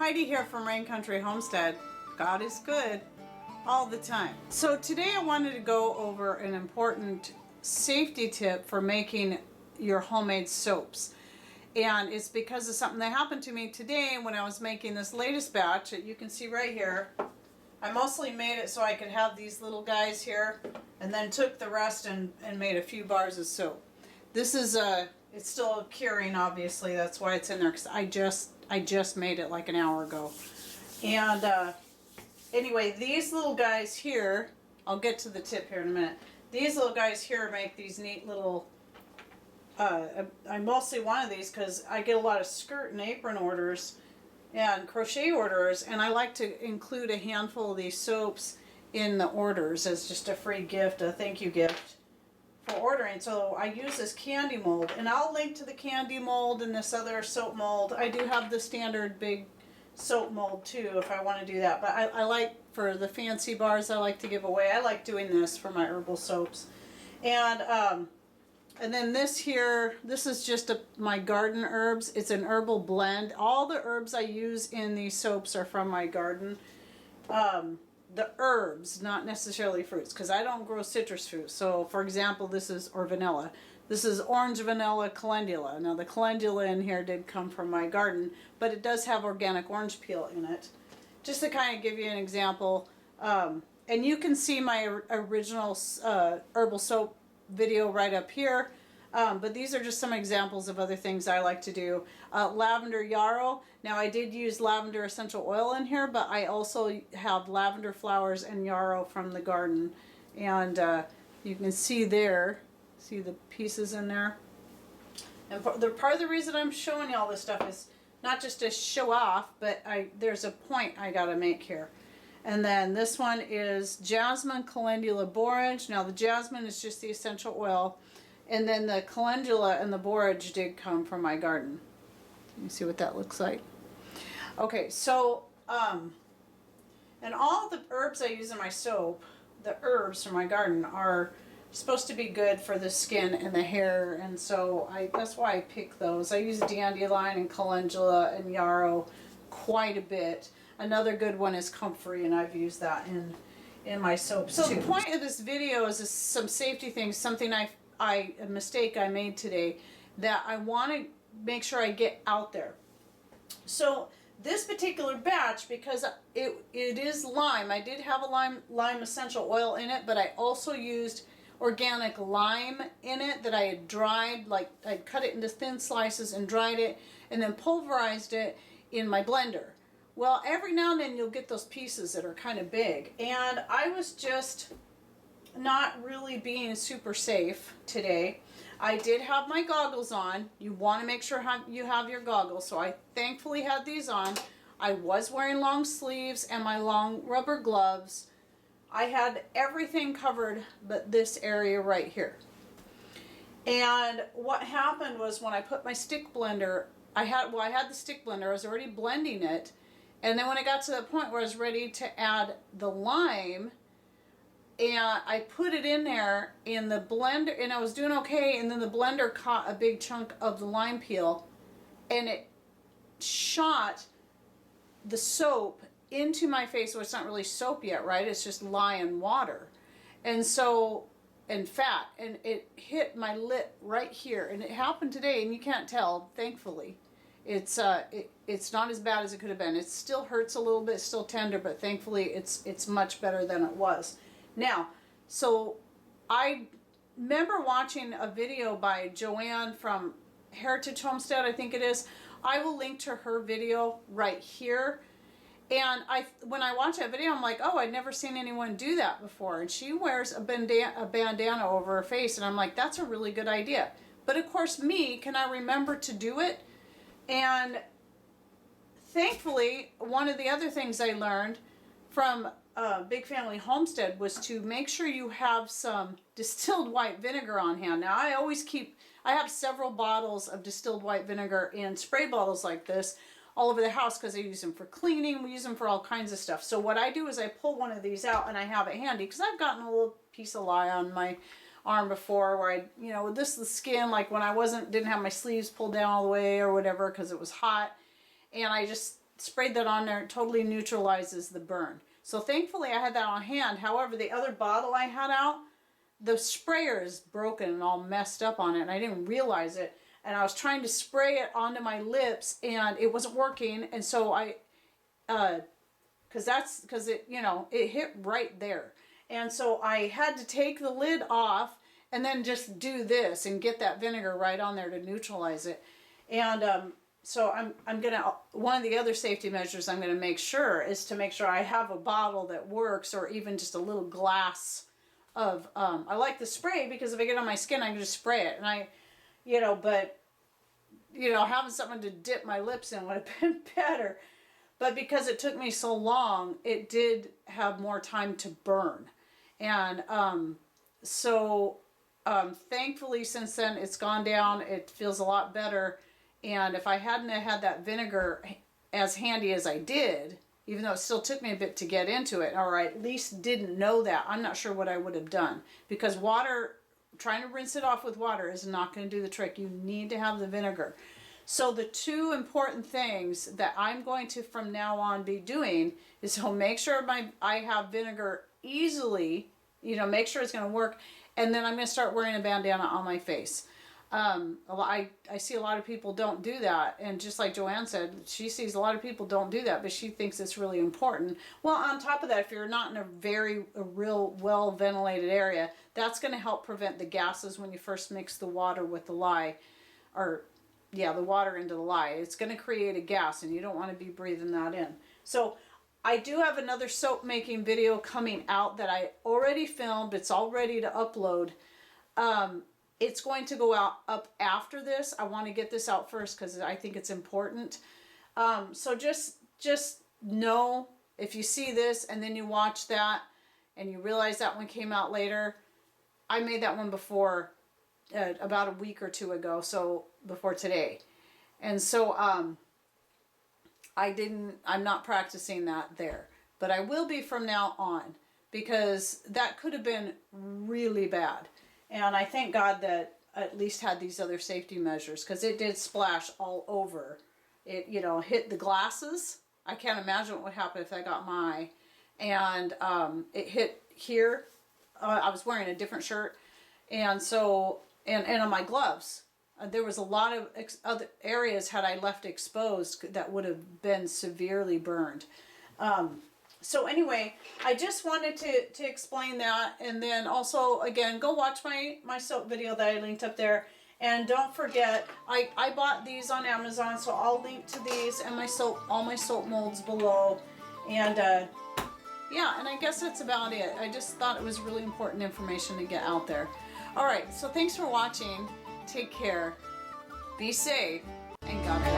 Heidi here from Rain Country Homestead. God is good all the time. So today I wanted to go over an important safety tip for making your homemade soaps. And it's because of something that happened to me today when I was making this latest batch that you can see right here. I mostly made it so I could have these little guys here, and then took the rest and made a few bars of soap. This is it's still curing, obviously, that's why it's in there, because I just made it like an hour ago. And anyway, these little guys here, I'll get to the tip here in a minute. These little guys here make these neat little, I mostly wanted these because I get a lot of skirt and apron orders and crochet orders, and I like to include a handful of these soaps in the orders as just a free gift, a thank you gift for ordering. So I use this candy mold, and I'll link to the candy mold and this other soap mold. I do have the standard big soap mold too if I want to do that, but I like, for the fancy bars I like to give away, I like doing this for my herbal soaps. And then this here, this is just my garden herbs. It's an herbal blend. All the herbs I use in these soaps are from my garden. The herbs, not necessarily fruits, because I don't grow citrus fruits. So for example, or vanilla. This is orange vanilla calendula. Now the calendula in here did come from my garden, but it does have organic orange peel in it. Just to kind of give you an example. And you can see my original herbal soap video right up here, but these are just some examples of other things I like to do. Lavender Yarrow. Now I did use lavender essential oil in here, but I also have lavender flowers and yarrow from the garden, and you can see there, see the pieces in there. And part of the reason I'm showing you all this stuff is not just to show off, but there's a point I gotta make here. And then this one is jasmine, calendula, borage. Now the jasmine is just the essential oil, and then the calendula and the borage did come from my garden. You see what that looks like? Okay, so and all the herbs I use in my soap, the herbs from my garden, are supposed to be good for the skin and the hair, and so that's why I pick those. I use dandelion and calendula and yarrow quite a bit. Another good one is comfrey, and I've used that in my soaps too. So the point of this video is some safety things, something a mistake I made today that I want to make sure I get out there. So this particular batch, because it is lime, I did have a lime essential oil in it, but I also used organic lime in it that I had dried. Like I cut it into thin slices and dried it, and then pulverized it in my blender. Well, every now and then you'll get those pieces that are kind of big, and I was just not really being super safe today. I did have my goggles on. You want to make sure you have your goggles, so I thankfully had these on. I was wearing long sleeves and my long rubber gloves. I had everything covered but this area right here. And what happened was, when I put my stick blender, I had the stick blender, I was already blending it, and then when I got to the point where I was ready to add the lime, and I put it in there in the blender, and I was doing okay, and then the blender caught a big chunk of the lime peel, and it shot the soap into my face. So it's not really soap yet, right? It's just lye and water, and fat, and it hit my lip right here, and it happened today, and you can't tell, thankfully. It's not as bad as it could have been. It still hurts a little bit, still tender, but thankfully it's much better than it was. Now, so I remember watching a video by Joanne from Heritage Homestead, I think it is. I will link to her video right here. And when I watch that video, I'm like, oh, I'd never seen anyone do that before. And she wears a bandana over her face, and I'm like, that's a really good idea. But of course, can I remember to do it? And thankfully, one of the other things I learned from Big Family Homestead was to make sure you have some distilled white vinegar on hand. Now I have several bottles of distilled white vinegar in spray bottles like this all over the house, because I use them for cleaning, we use them for all kinds of stuff. So what I do is I pull one of these out, and I have it handy, because I've gotten a little piece of lye on my arm before, where the skin, like when I didn't have my sleeves pulled down all the way or whatever because it was hot, and I just sprayed that on there. It totally neutralizes the burn. So thankfully I had that on hand. However, the other bottle I had out, the sprayer is broken and all messed up on it, and I didn't realize it. And I was trying to spray it onto my lips, and it wasn't working. And so I, because it, you know, it hit right there. And so I had to take the lid off and then just do this and get that vinegar right on there to neutralize it. And so I'm gonna, one of the other safety measures I'm gonna make sure is to make sure I have a bottle that works, or even just a little glass of, I like the spray because if I get on my skin, I can just spray it. And I, you know, but, you know, having something to dip my lips in would have been better. But because it took me so long, it did have more time to burn. And thankfully since then it's gone down, it feels a lot better. And if I hadn't had that vinegar as handy as I did, even though it still took me a bit to get into it, or I at least didn't know that, I'm not sure what I would have done. Because water, trying to rinse it off with water is not going to do the trick. You need to have the vinegar. So the two important things that I'm going to from now on be doing is to make sure I have vinegar easily, you know, make sure it's going to work. And then I'm going to start wearing a bandana on my face. I see a lot of people don't do that, and just like Joanne said, she sees a lot of people don't do that, but she thinks it's really important. Well, on top of that, if you're not in a real well ventilated area, that's going to help prevent the gases when you first mix the water with the lye, or yeah, the water into the lye. It's going to create a gas, and you don't want to be breathing that in. So I do have another soap making video coming out that I already filmed. It's all ready to upload. It's going to go up after this. I want to get this out first because I think it's important. So just know, if you see this and then you watch that and you realize that one came out later, I made that one before, about a week or two ago, so before today. And so I'm not practicing that there, but I will be from now on, because that could have been really bad. And I thank God that I at least had these other safety measures, because it did splash all over. It, you know, hit the glasses. I can't imagine what would happen if I got my eye. And it hit here. I was wearing a different shirt. And so, and on my gloves. There was a lot of other areas had I left exposed that would have been severely burned. So anyway, I just wanted to explain that. And then also, again, go watch my soap video that I linked up there. And don't forget, I bought these on Amazon, so I'll link to these and all my soap molds below. And yeah, and I guess that's about it. I just thought it was really important information to get out there. All right, so thanks for watching. Take care. Be safe, and God bless.